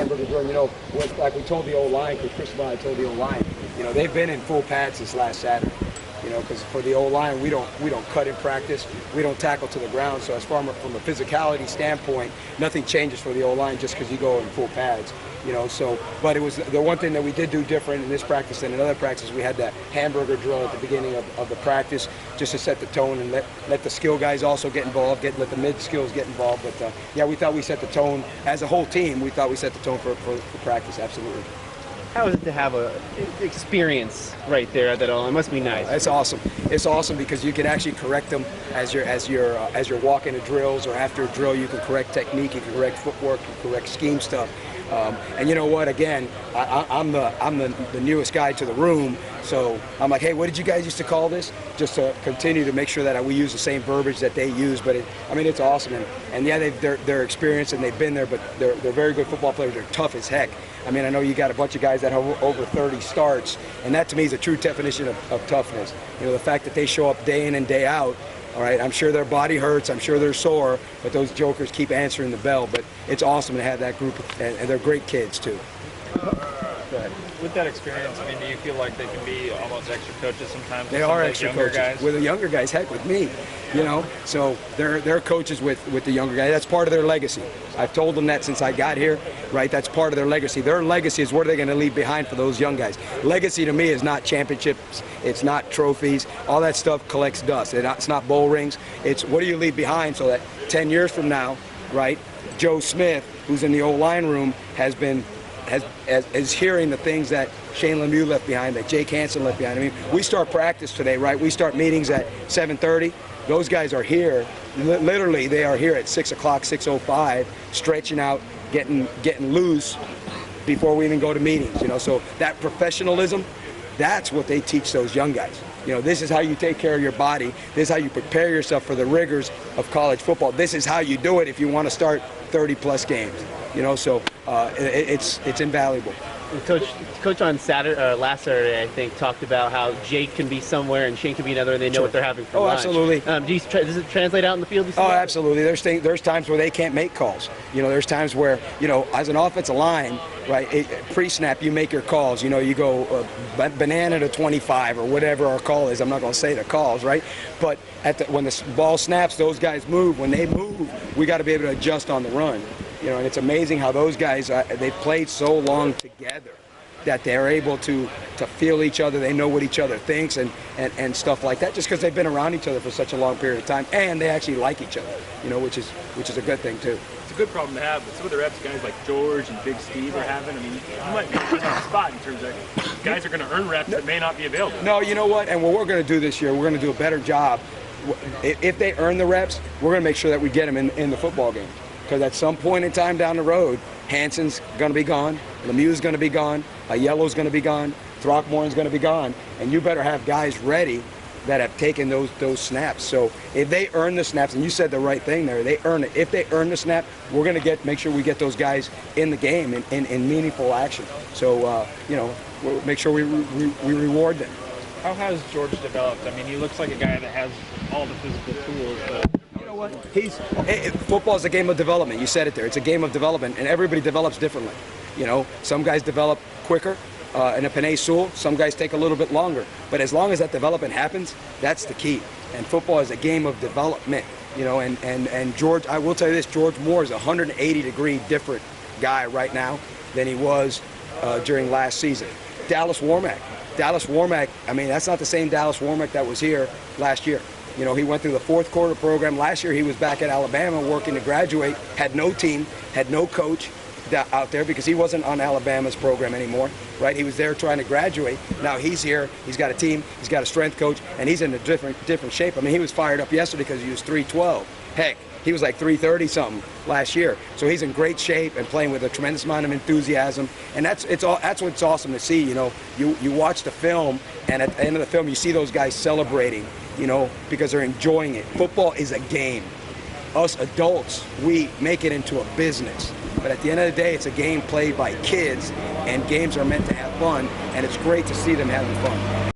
hamburger drill. Like we told the O-line, because Chris and I told the O-line, they've been in full pads since last Saturday. Because for the O-line, we don't cut in practice, we don't tackle to the ground. So as far from a physicality standpoint, nothing changes for the O-line just because you go in full pads. But it was the one thing that we did do different in this practice than in other practices. We had that hamburger drill at the beginning of the practice just to set the tone and let the skill guys also get involved, let the mid skills get involved. But yeah, we thought we set the tone as a whole team. We thought we set the tone for practice, absolutely. How is it to have an experience right there at that all? It must be nice. It's awesome. It's awesome because you can actually correct them as you're walking the drills, or after a drill you can correct technique, you can correct footwork, you can correct scheme stuff. And you know what? Again, I'm the newest guy to the room, so I'm like, hey, what did you guys used to call this? Just to continue to make sure that we use the same verbiage that they use. But it's awesome. And yeah, they're experienced and they've been there, but they're very good football players. They're tough as heck. I know you got a bunch of guys that have over 30 starts, and that to me is a true definition of toughness. The fact that they show up day in and day out. All right, I'm sure their body hurts, I'm sure they're sore, but those jokers keep answering the bell. But it's awesome to have that group, and they're great kids too. Go ahead. With that experience, do you feel like they can be almost extra coaches sometimes? They are extra coaches. Guys? With the younger guys, heck, with me, So they're coaches with the younger guys. That's part of their legacy. I've told them that since I got here, right? That's part of their legacy. Their legacy is what are they going to leave behind for those young guys. Legacy to me is not championships. It's not trophies. All that stuff collects dust. It's not bowl rings. It's what do you leave behind so that 10 years from now, right, Joe Smith, who's in the O-line room, is hearing the things that Shane Lemieux left behind, that Jake Hansen left behind. We start practice today, right? We start meetings at 7:30. Those guys are here. Literally, they are here at 6 o'clock, 6:05, stretching out, getting loose before we even go to meetings. So that professionalism, that's what they teach those young guys. This is how you take care of your body. This is how you prepare yourself for the rigors of college football. This is how you do it if you want to start 30-plus games. So it's invaluable. Coach on last Saturday, I think, talked about how Jake can be somewhere and Shane can be another, and they know what they're having for lunch. Absolutely. Does it translate out in the field? Absolutely. There's times where they can't make calls. There's times where, as an offensive line, right, pre-snap, you make your calls. You go banana to 25 or whatever our call is. I'm not going to say the calls, right? But when the ball snaps, those guys move. When they move, we got to be able to adjust on the run. And it's amazing how those guys, they've played so long together that they're able to feel each other. They know what each other thinks and stuff like that, just because they've been around each other for such a long period of time, and they actually like each other, which is a good thing too. It's a good problem to have, but some of the reps guys like George and Big Steve are having, you might be on the spot in terms of guys are going to earn reps that may not be available. No, you know what? And what we're going to do this year, we're going to do a better job. If they earn the reps, we're going to make sure that we get them in the football game. Because at some point in time down the road, Hansen's going to be gone, Lemieux's going to be gone, Yellow's going to be gone, Throckmorton's going to be gone, and you better have guys ready that have taken those snaps. So if they earn the snaps, and you said the right thing there, they earn it. If they earn the snap, we're going to make sure we get those guys in the game in meaningful action. So we'll make sure we reward them. How has George developed? He looks like a guy that has all the physical tools, but football is a game of development. You said it there. It's a game of development, and everybody develops differently. Some guys develop quicker in a Penei Sewell. Some guys take a little bit longer. But as long as that development happens, that's the key. And football is a game of development. And George, I will tell you this, George Moore is a 180-degree different guy right now than he was during last season. Dallas Warmack, that's not the same Dallas Warmack that was here last year. He went through the fourth quarter program. Last year he was back at Alabama working to graduate, had no team, had no coach out there because he wasn't on Alabama's program anymore, right? He was there trying to graduate. Now he's here, he's got a team, he's got a strength coach, and he's in a different shape. He was fired up yesterday because he was 312. Heck, he was like 330 something last year. So he's in great shape and playing with a tremendous amount of enthusiasm. And that's what's awesome to see. You watch the film, and at the end of the film you see those guys celebrating, because they're enjoying it. Football is a game. Us adults, we make it into a business. But at the end of the day, it's a game played by kids, and games are meant to have fun, and it's great to see them having fun.